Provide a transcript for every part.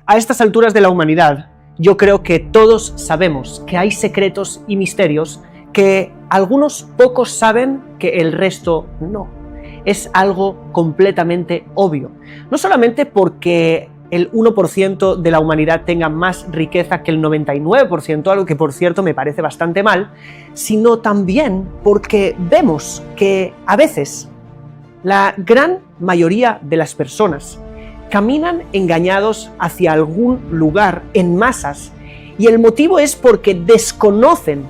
A estas alturas de la humanidad, yo creo que todos sabemos que hay secretos y misterios que algunos pocos saben que el resto no. Es algo completamente obvio. No solamente porque el 1% de la humanidad tenga más riqueza que el 99%, algo que por cierto me parece bastante mal, sino también porque vemos que a veces la gran mayoría de las personas caminan engañados hacia algún lugar en masas, y el motivo es porque desconocen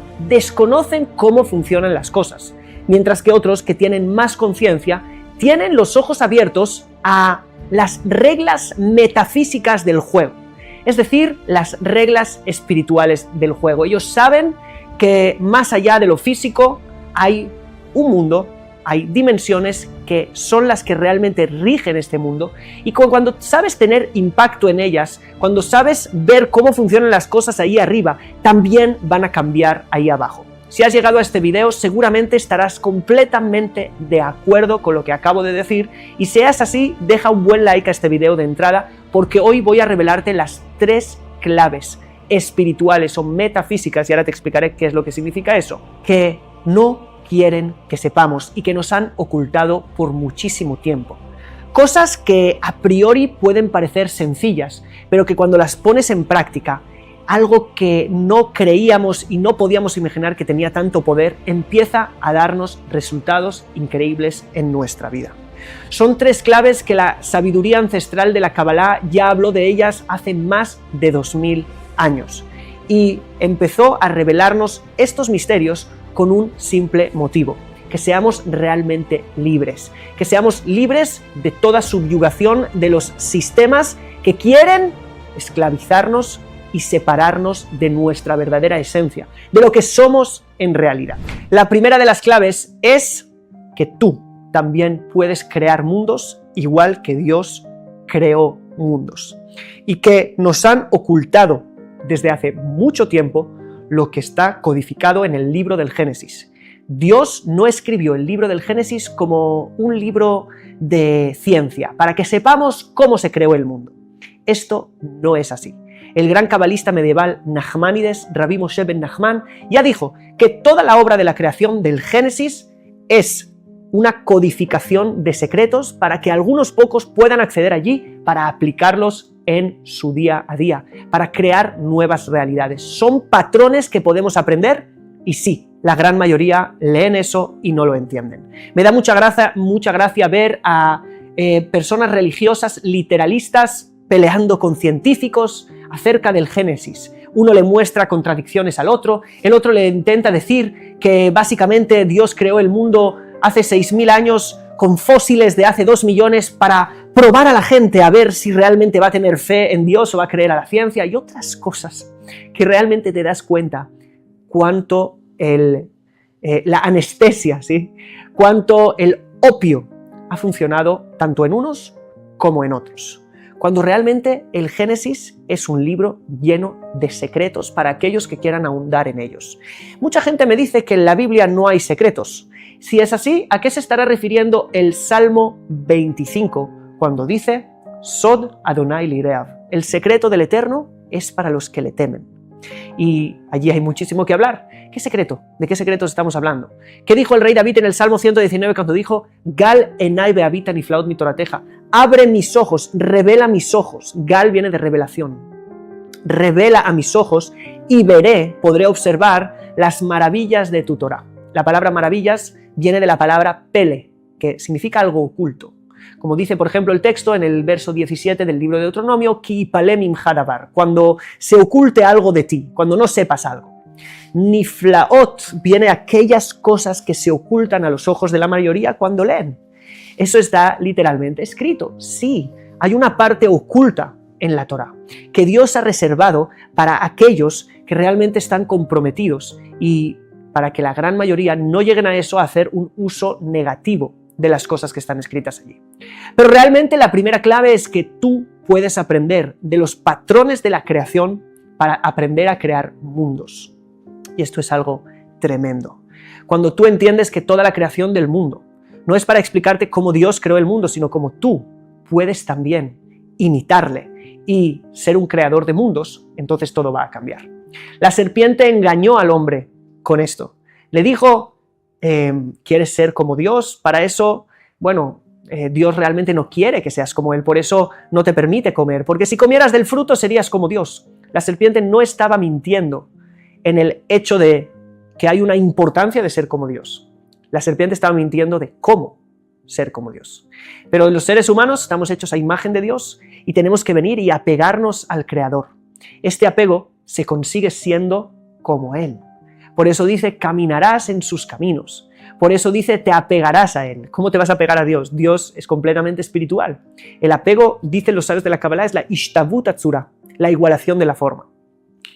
cómo funcionan las cosas, mientras que otros que tienen más conciencia tienen los ojos abiertos a las reglas metafísicas del juego, es decir, las reglas espirituales del juego. Ellos saben que más allá de lo físico hay un mundo, hay dimensiones que son las que realmente rigen este mundo, y cuando sabes tener impacto en ellas, cuando sabes ver cómo funcionan las cosas ahí arriba, también van a cambiar ahí abajo. Si has llegado a este video, seguramente estarás completamente de acuerdo con lo que acabo de decir, y si es así, deja un buen like a este video de entrada, porque hoy voy a revelarte las 3 claves espirituales o metafísicas, y ahora te explicaré qué es lo que significa eso, que no quieren que sepamos y que nos han ocultado por muchísimo tiempo. Cosas que a priori pueden parecer sencillas, pero que cuando las pones en práctica, algo que no creíamos y no podíamos imaginar que tenía tanto poder, empieza a darnos resultados increíbles en nuestra vida. Son 3 claves que la sabiduría ancestral de la Kabbalah ya habló de ellas hace más de 2000 años y empezó a revelarnos estos misterios con un simple motivo: que seamos realmente libres, que seamos libres de toda subyugación de los sistemas que quieren esclavizarnos y separarnos de nuestra verdadera esencia, de lo que somos en realidad. La primera de las claves es que tú también puedes crear mundos igual que Dios creó mundos, y que nos han ocultado desde hace mucho tiempo lo que está codificado en el libro del Génesis. Dios no escribió el libro del Génesis como un libro de ciencia, para que sepamos cómo se creó el mundo. Esto no es así. El gran cabalista medieval Nachmanides, Rabbi Moshe ben Nachman, ya dijo que toda la obra de la creación del Génesis es una codificación de secretos para que algunos pocos puedan acceder allí para aplicarlos en su día a día, para crear nuevas realidades. Son patrones que podemos aprender, y sí, la gran mayoría leen eso y no lo entienden. Me da mucha gracia ver a personas religiosas literalistas peleando con científicos acerca del Génesis. Uno le muestra contradicciones al otro, el otro le intenta decir que básicamente Dios creó el mundo hace 6000 años con fósiles de hace 2 millones para probar a la gente a ver si realmente va a tener fe en Dios o va a creer a la ciencia, y otras cosas que realmente te das cuenta cuánto la anestesia, ¿sí? Cuánto el opio ha funcionado tanto en unos como en otros, cuando realmente el Génesis es un libro lleno de secretos para aquellos que quieran ahondar en ellos. Mucha gente me dice que en la Biblia no hay secretos. Si es así, ¿a qué se estará refiriendo el Salmo 25 cuando dice Sod Adonai Lireav? El secreto del Eterno es para los que le temen. Y allí hay muchísimo que hablar. ¿Qué secreto? ¿De qué secretos estamos hablando? ¿Qué dijo el rey David en el Salmo 119 cuando dijo Gal enai behabita niflaot mi torateja? Abre mis ojos, revela mis ojos. Gal viene de revelación. Revela a mis ojos y veré, podré observar las maravillas de tu Torah. La palabra maravillas viene de la palabra pele, que significa algo oculto. Como dice, por ejemplo, el texto en el verso 17 del libro de Deuteronomio, Ki palemim hadabar, cuando se oculte algo de ti, cuando no sepas algo. Niflaot viene aquellas cosas que se ocultan a los ojos de la mayoría cuando leen. Eso está literalmente escrito. Sí, hay una parte oculta en la Torá que Dios ha reservado para aquellos que realmente están comprometidos, y para que la gran mayoría no lleguen a eso, a hacer un uso negativo de las cosas que están escritas allí. Pero realmente la primera clave es que tú puedes aprender de los patrones de la creación para aprender a crear mundos. Y esto es algo tremendo. Cuando tú entiendes que toda la creación del mundo no es para explicarte cómo Dios creó el mundo, sino cómo tú puedes también imitarle y ser un creador de mundos, entonces todo va a cambiar. La serpiente engañó al hombre con esto. Le dijo, ¿quieres ser como Dios? Para eso, bueno, Dios realmente no quiere que seas como Él, por eso no te permite comer, porque si comieras del fruto serías como Dios. La serpiente no estaba mintiendo en el hecho de que hay una importancia de ser como Dios. La serpiente estaba mintiendo de cómo ser como Dios. Pero los seres humanos estamos hechos a imagen de Dios y tenemos que venir y apegarnos al Creador. Este apego se consigue siendo como Él. Por eso dice, caminarás en sus caminos. Por eso dice, te apegarás a Él. ¿Cómo te vas a apegar a Dios? Dios es completamente espiritual. El apego, dicen los sabios de la Kabbalah, es la ishtabut atzura, la igualación de la forma.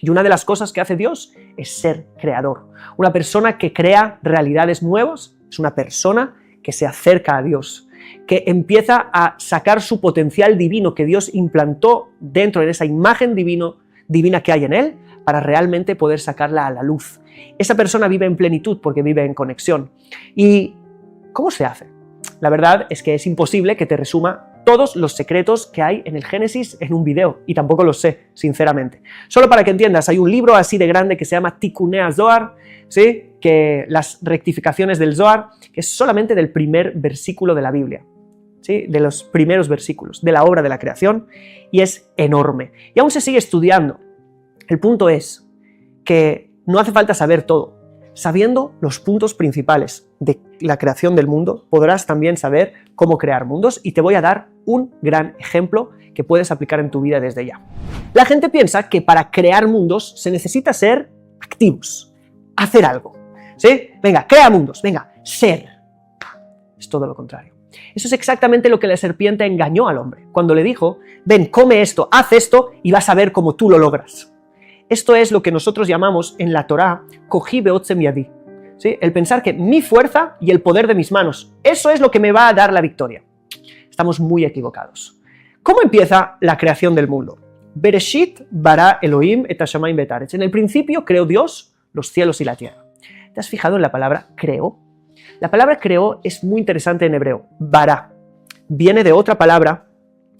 Y una de las cosas que hace Dios es ser creador. Una persona que crea realidades nuevas es una persona que se acerca a Dios, que empieza a sacar su potencial divino que Dios implantó dentro de esa imagen divina que hay en él, para realmente poder sacarla a la luz. Esa persona vive en plenitud porque vive en conexión. ¿Y cómo se hace? La verdad es que es imposible que te resuma todos los secretos que hay en el Génesis en un video, y tampoco los sé, sinceramente. Solo para que entiendas, hay un libro así de grande que se llama Tikkunei Zohar, ¿sí? Que las rectificaciones del Zohar, que es solamente del primer versículo de la Biblia, ¿sí? De los primeros versículos de la obra de la creación, y es enorme. Y aún se sigue estudiando. El punto es que no hace falta saber todo. Sabiendo los puntos principales de la creación del mundo, podrás también saber cómo crear mundos, y te voy a dar un gran ejemplo que puedes aplicar en tu vida desde ya. La gente piensa que para crear mundos se necesita ser activos, hacer algo, ¿sí? Venga, crea mundos, venga, ser. Es todo lo contrario. Eso es exactamente lo que la serpiente engañó al hombre, cuando le dijo, ven, come esto, haz esto y vas a ver cómo tú lo logras. Esto es lo que nosotros llamamos en la Torá, Kohi beotzem yadi, ¿sí? El pensar que mi fuerza y el poder de mis manos, eso es lo que me va a dar la victoria. Estamos muy equivocados. ¿Cómo empieza la creación del mundo? Bereshit bara Elohim et hashamayim ve'et haaretz. En el principio creó Dios los cielos y la tierra. ¿Te has fijado en la palabra creó? La palabra creó es muy interesante en hebreo. Bara viene de otra palabra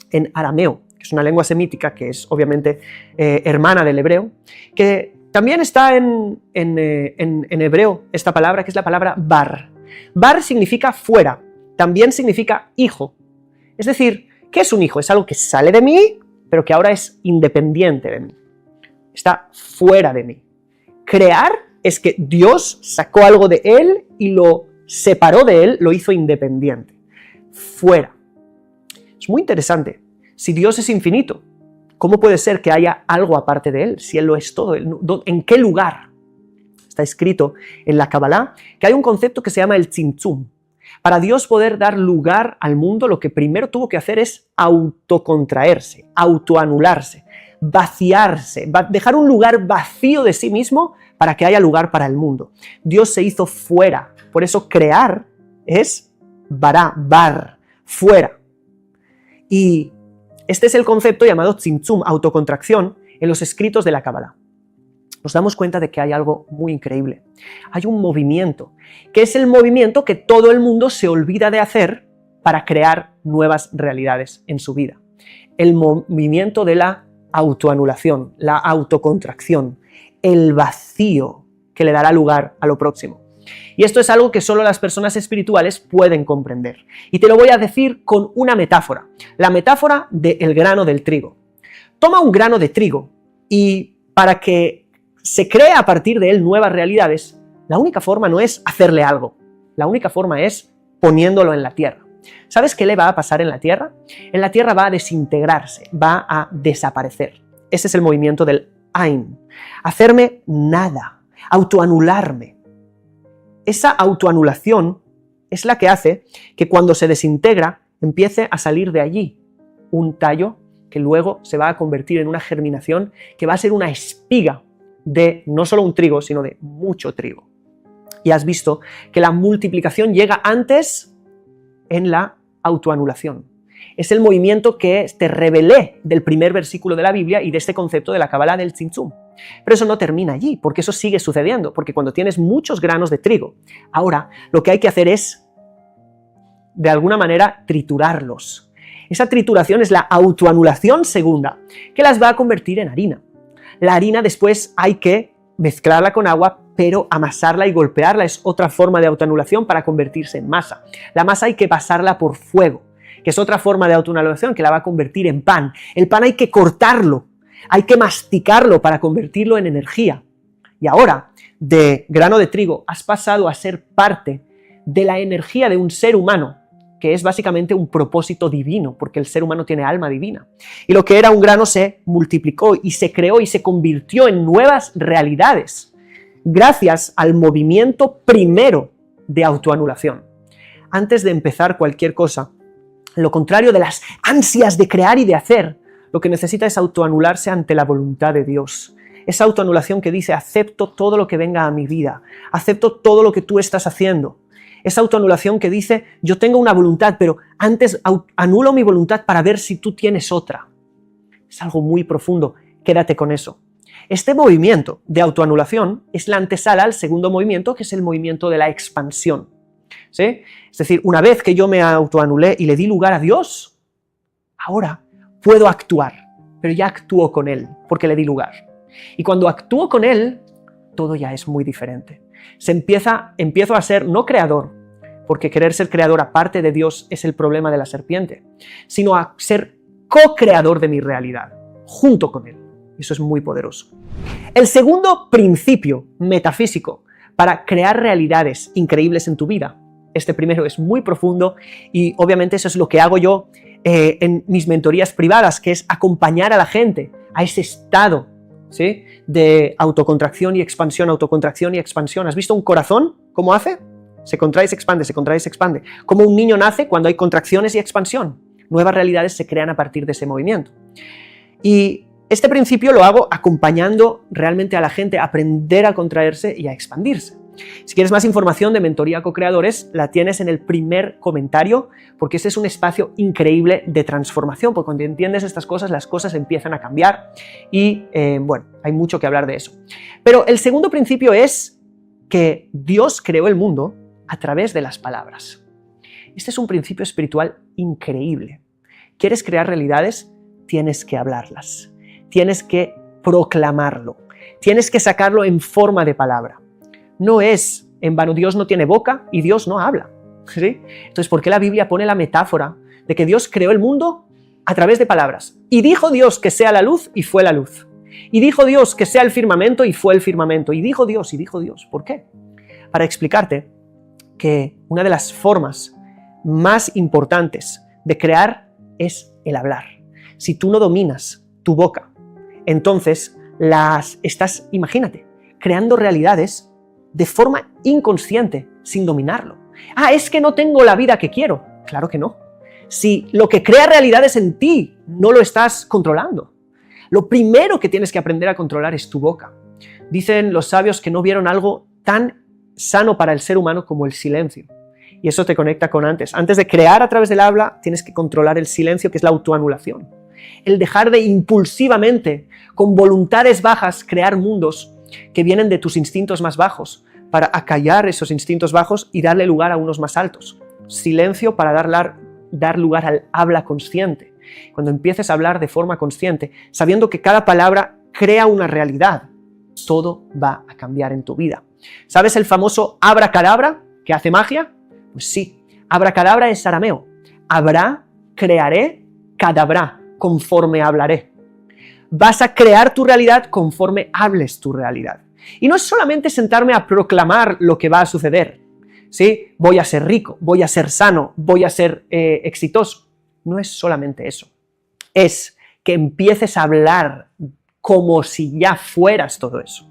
en arameo, que es una lengua semítica que es obviamente hermana del hebreo, que también está en hebreo esta palabra, que es la palabra bar. Bar significa fuera, también significa hijo. Es decir, ¿qué es un hijo? Es algo que sale de mí, pero que ahora es independiente de mí. Está fuera de mí. Crear es que Dios sacó algo de él y lo separó de él, lo hizo independiente. Fuera. Es muy interesante. Si Dios es infinito, ¿cómo puede ser que haya algo aparte de Él? Si Él lo es todo, ¿en qué lugar? Está escrito en la Kabbalah que hay un concepto que se llama el tzimtzum. Para Dios poder dar lugar al mundo, lo que primero tuvo que hacer es autocontraerse, autoanularse, vaciarse, dejar un lugar vacío de sí mismo para que haya lugar para el mundo. Dios se hizo fuera, por eso crear es bara, bar, fuera. Y este es el concepto llamado tzimtzum, autocontracción, en los escritos de la Kabbalah. Nos damos cuenta de que hay algo muy increíble. Hay un movimiento, que es el movimiento que todo el mundo se olvida de hacer para crear nuevas realidades en su vida. El movimiento de la autoanulación, la autocontracción, el vacío que le dará lugar a lo próximo. Y esto es algo que solo las personas espirituales pueden comprender. Y te lo voy a decir con una metáfora. La metáfora del grano del trigo. Toma un grano de trigo y para que se cree a partir de él nuevas realidades, la única forma no es hacerle algo. La única forma es poniéndolo en la tierra. ¿Sabes qué le va a pasar en la tierra? En la tierra va a desintegrarse, va a desaparecer. Ese es el movimiento del Ain. Hacerme nada, autoanularme. Esa autoanulación es la que hace que cuando se desintegra empiece a salir de allí un tallo que luego se va a convertir en una germinación que va a ser una espiga de no solo un trigo, sino de mucho trigo. Y has visto que la multiplicación llega antes en la autoanulación. Es el movimiento que te revelé del primer versículo de la Biblia y de este concepto de la Kabbalah del tzimtzum. Pero eso no termina allí, porque eso sigue sucediendo, porque cuando tienes muchos granos de trigo, ahora lo que hay que hacer es, de alguna manera, triturarlos. Esa trituración es la autoanulación segunda, que las va a convertir en harina. La harina después hay que mezclarla con agua, pero amasarla y golpearla es otra forma de autoanulación para convertirse en masa. La masa hay que pasarla por fuego, que es otra forma de autoanulación que la va a convertir en pan. El pan hay que cortarlo, hay que masticarlo para convertirlo en energía. Y ahora, de grano de trigo, has pasado a ser parte de la energía de un ser humano, que es básicamente un propósito divino, porque el ser humano tiene alma divina. Y lo que era un grano se multiplicó y se creó y se convirtió en nuevas realidades, gracias al movimiento primero de autoanulación. Antes de empezar cualquier cosa, lo contrario de las ansias de crear y de hacer, lo que necesita es autoanularse ante la voluntad de Dios. Esa autoanulación que dice, acepto todo lo que venga a mi vida, acepto todo lo que tú estás haciendo. Esa autoanulación que dice, yo tengo una voluntad, pero antes anulo mi voluntad para ver si tú tienes otra. Es algo muy profundo, quédate con eso. Este movimiento de autoanulación es la antesala al segundo movimiento, que es el movimiento de la expansión. ¿Sí? Es decir, una vez que yo me autoanulé y le di lugar a Dios, ahora puedo actuar, pero ya actúo con Él, porque le di lugar. Y cuando actúo con Él, todo ya es muy diferente. Empiezo a ser no creador, porque querer ser creador aparte de Dios es el problema de la serpiente, sino a ser co-creador de mi realidad, junto con Él. Eso es muy poderoso. El segundo principio metafísico para crear realidades increíbles en tu vida, este primero es muy profundo y obviamente eso es lo que hago yo en mis mentorías privadas, que es acompañar a la gente a ese estado, ¿sí?, de autocontracción y expansión, autocontracción y expansión. ¿Has visto un corazón? ¿Cómo hace? Se contrae y se expande, se contrae y se expande. Como un niño nace cuando hay contracciones y expansión. Nuevas realidades se crean a partir de ese movimiento. Y este principio lo hago acompañando realmente a la gente a aprender a contraerse y a expandirse. Si quieres más información de Mentoría Co-Creadores, la tienes en el primer comentario, porque este es un espacio increíble de transformación, porque cuando entiendes estas cosas, las cosas empiezan a cambiar y, bueno, hay mucho que hablar de eso. Pero el segundo principio es que Dios creó el mundo a través de las palabras. Este es un principio espiritual increíble. ¿Quieres crear realidades? Tienes que hablarlas. Tienes que proclamarlo. Tienes que sacarlo en forma de palabra. No es en vano, Dios no tiene boca y Dios no habla. ¿Sí? Entonces, ¿por qué la Biblia pone la metáfora de que Dios creó el mundo a través de palabras? Y dijo Dios que sea la luz y fue la luz. Y dijo Dios que sea el firmamento y fue el firmamento. Y dijo Dios. ¿Por qué? Para explicarte que una de las formas más importantes de crear es el hablar. Si tú no dominas tu boca, entonces estás, imagínate, creando realidades de forma inconsciente, sin dominarlo. Es que no tengo la vida que quiero. Claro que no. Si lo que crea realidades en ti no lo estás controlando. Lo primero que tienes que aprender a controlar es tu boca. Dicen los sabios que no vieron algo tan sano para el ser humano como el silencio. Y eso te conecta con antes. Antes de crear a través del habla, tienes que controlar el silencio, que es la autoanulación. El dejar de impulsivamente, con voluntades bajas, crear mundos que vienen de tus instintos más bajos, para acallar esos instintos bajos y darle lugar a unos más altos. Silencio para dar lugar al habla consciente. Cuando empieces a hablar de forma consciente, sabiendo que cada palabra crea una realidad, todo va a cambiar en tu vida. ¿Sabes el famoso abracadabra que hace magia? Pues sí, abracadabra es arameo. Habrá, crearé, cadabra, conforme hablaré. Vas a crear tu realidad conforme hables tu realidad. Y no es solamente sentarme a proclamar lo que va a suceder. ¿Sí? Voy a ser rico, voy a ser sano, voy a ser exitoso. No es solamente eso. Es que empieces a hablar como si ya fueras todo eso.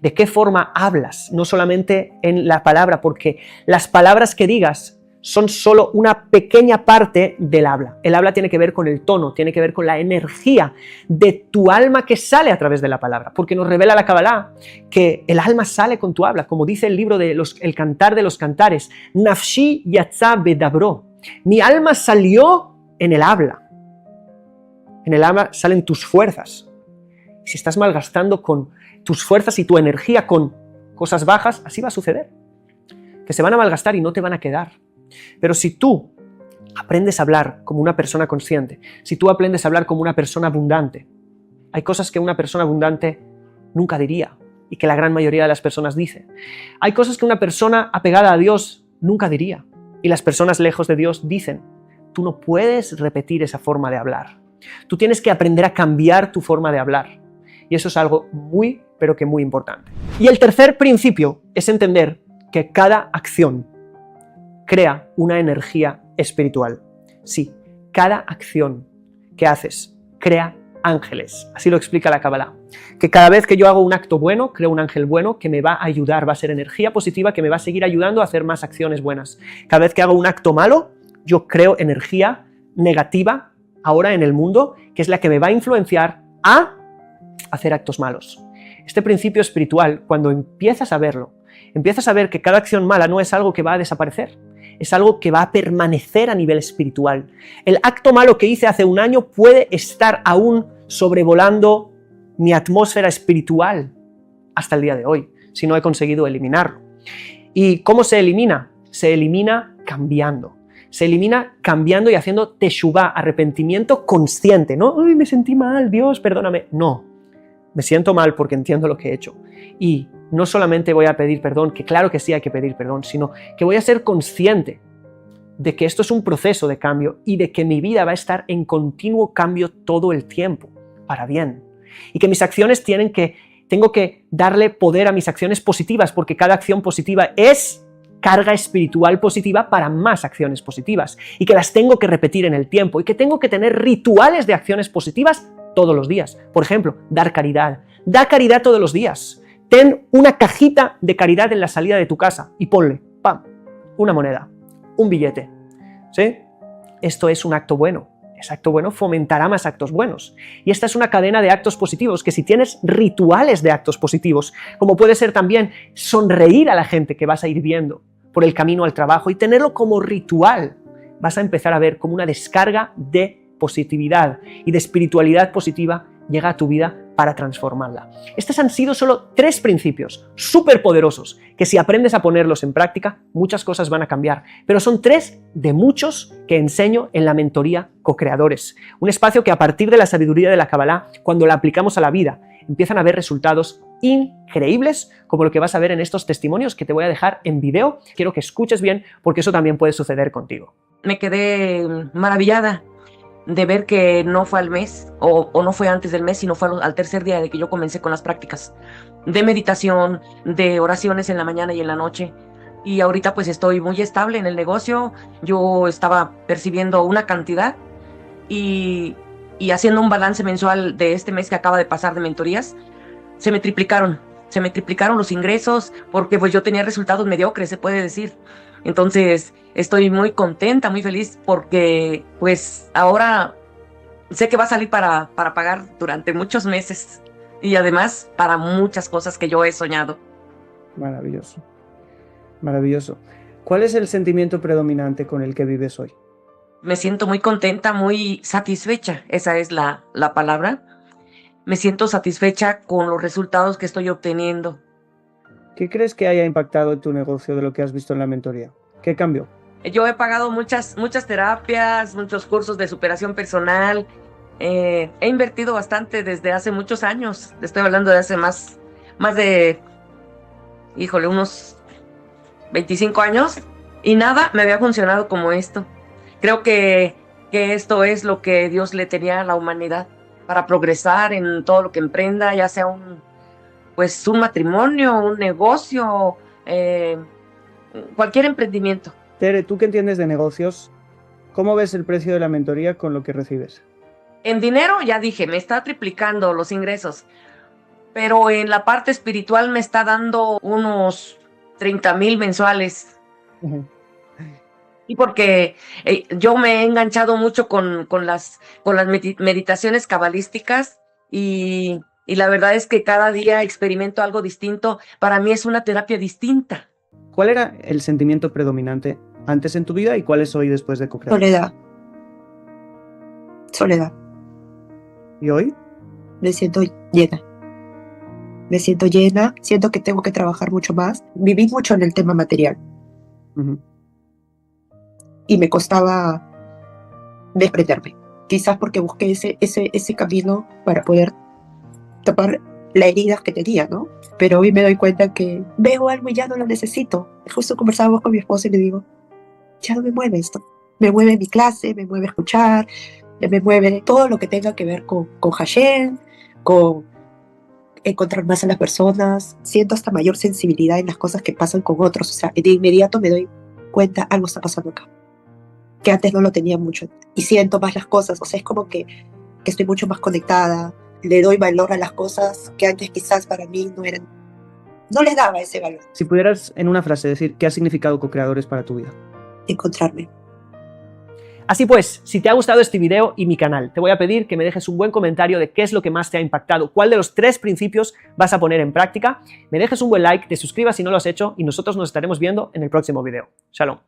¿De qué forma hablas? No solamente en la palabra, porque las palabras que digas son solo una pequeña parte del habla. El habla tiene que ver con el tono, tiene que ver con la energía de tu alma que sale a través de la palabra, porque nos revela la Kabbalah que el alma sale con tu habla, como dice el libro de El Cantar de los Cantares, Nafshi yatza bedabro, mi alma salió en el habla. En el habla salen tus fuerzas. Si estás malgastando con tus fuerzas y tu energía con cosas bajas, así va a suceder, que se van a malgastar y no te van a quedar. Pero si tú aprendes a hablar como una persona consciente, si tú aprendes a hablar como una persona abundante, hay cosas que una persona abundante nunca diría y que la gran mayoría de las personas dice. Hay cosas que una persona apegada a Dios nunca diría y las personas lejos de Dios dicen. Tú no puedes repetir esa forma de hablar. Tú tienes que aprender a cambiar tu forma de hablar. Y eso es algo muy, pero que muy importante. Y el tercer principio es entender que cada acción crea una energía espiritual. Sí, cada acción que haces crea ángeles. Así lo explica la Kabbalah. Que cada vez que yo hago un acto bueno, creo un ángel bueno que me va a ayudar, va a ser energía positiva que me va a seguir ayudando a hacer más acciones buenas. Cada vez que hago un acto malo, yo creo energía negativa ahora en el mundo, que es la que me va a influenciar a hacer actos malos. Este principio espiritual, cuando empiezas a verlo, empiezas a ver que cada acción mala no es algo que va a desaparecer, es algo que va a permanecer a nivel espiritual. El acto malo que hice hace un año puede estar aún sobrevolando mi atmósfera espiritual hasta el día de hoy, si no he conseguido eliminarlo. ¿Y cómo se elimina? Se elimina cambiando. Se elimina cambiando y haciendo teshuvá, arrepentimiento consciente, ¿no? ¡Ay, me sentí mal, Dios, perdóname! No, me siento mal porque entiendo lo que he hecho. Y no solamente voy a pedir perdón, que claro que sí hay que pedir perdón, sino que voy a ser consciente de que esto es un proceso de cambio y de que mi vida va a estar en continuo cambio todo el tiempo, para bien. Y que mis acciones tengo que darle poder a mis acciones positivas, porque cada acción positiva es carga espiritual positiva para más acciones positivas, y que las tengo que repetir en el tiempo, y que tengo que tener rituales de acciones positivas todos los días. Por ejemplo, dar caridad. Da caridad todos los días. Ten una cajita de caridad en la salida de tu casa y ponle, ¡pam!, una moneda, un billete. ¿Sí? Esto es un acto bueno. Ese acto bueno fomentará más actos buenos. Y esta es una cadena de actos positivos, que si tienes rituales de actos positivos, como puede ser también sonreír a la gente que vas a ir viendo por el camino al trabajo y tenerlo como ritual, vas a empezar a ver como una descarga de positividad y de espiritualidad positiva llega a tu vida para transformarla. Estos han sido solo 3 principios súper poderosos que si aprendes a ponerlos en práctica, muchas cosas van a cambiar. Pero son 3 de muchos que enseño en la mentoría Co-Creadores. Un espacio que a partir de la sabiduría de la Kabbalah, cuando la aplicamos a la vida, empiezan a haber resultados increíbles, como lo que vas a ver en estos testimonios que te voy a dejar en video. Quiero que escuches bien porque eso también puede suceder contigo. Me quedé maravillada de ver que no fue al mes o no fue antes del mes, sino fue al tercer día de que yo comencé con las prácticas de meditación, de oraciones en la mañana y en la noche. Y ahorita pues estoy muy estable en el negocio. Yo estaba percibiendo una cantidad y haciendo un balance mensual de este mes que acaba de pasar de mentorías, se me triplicaron los ingresos, porque pues yo tenía resultados mediocres, se puede decir. Entonces estoy muy contenta, muy feliz, porque pues ahora sé que va a salir para pagar durante muchos meses y además para muchas cosas que yo he soñado. Maravilloso, maravilloso. ¿Cuál es el sentimiento predominante con el que vives hoy? Me siento muy contenta, muy satisfecha, esa es la palabra. Me siento satisfecha con los resultados que estoy obteniendo. ¿Qué crees que haya impactado en tu negocio de lo que has visto en la mentoría? ¿Qué cambió? Yo he pagado muchas terapias, muchos cursos de superación personal. He invertido bastante desde hace muchos años. Estoy hablando de hace más de, unos 25 años. Y nada me había funcionado como esto. Creo que esto es lo que Dios le tenía a la humanidad para progresar en todo lo que emprenda, ya sea un matrimonio, un negocio, cualquier emprendimiento. Tere, tú que entiendes de negocios, ¿cómo ves el precio de la mentoría con lo que recibes? En dinero, ya dije, me está triplicando los ingresos, pero en la parte espiritual me está dando unos 30,000 mensuales. Uh-huh. Y porque yo me he enganchado mucho con las meditaciones cabalísticas y la verdad es que cada día experimento algo distinto. Para mí es una terapia distinta. ¿Cuál era el sentimiento predominante antes en tu vida y cuál es hoy después de Co-Creadores? Soledad. ¿Y hoy? Me siento llena. Siento que tengo que trabajar mucho más. Viví mucho en el tema material. Uh-huh. Y me costaba desprenderme. Quizás porque busqué ese camino para poder tapar las heridas que tenía, ¿no? Pero hoy me doy cuenta que veo algo y ya no lo necesito. Justo conversábamos con mi esposa y le digo, ya no me mueve esto. Me mueve mi clase, me mueve escuchar, me mueve todo lo que tenga que ver con Hashem, con encontrar más a las personas. Siento hasta mayor sensibilidad en las cosas que pasan con otros. O sea, de inmediato me doy cuenta, algo está pasando acá, que antes no lo tenía mucho. Y siento más las cosas. O sea, es como que estoy mucho más conectada. Le doy valor a las cosas que antes quizás para mí no les daba ese valor. Si pudieras en una frase decir qué ha significado Co-Creadores para tu vida. Encontrarme. Así pues, si te ha gustado este video y mi canal, te voy a pedir que me dejes un buen comentario de qué es lo que más te ha impactado, cuál de los 3 principios vas a poner en práctica, me dejes un buen like, te suscribas si no lo has hecho y nosotros nos estaremos viendo en el próximo video. Shalom.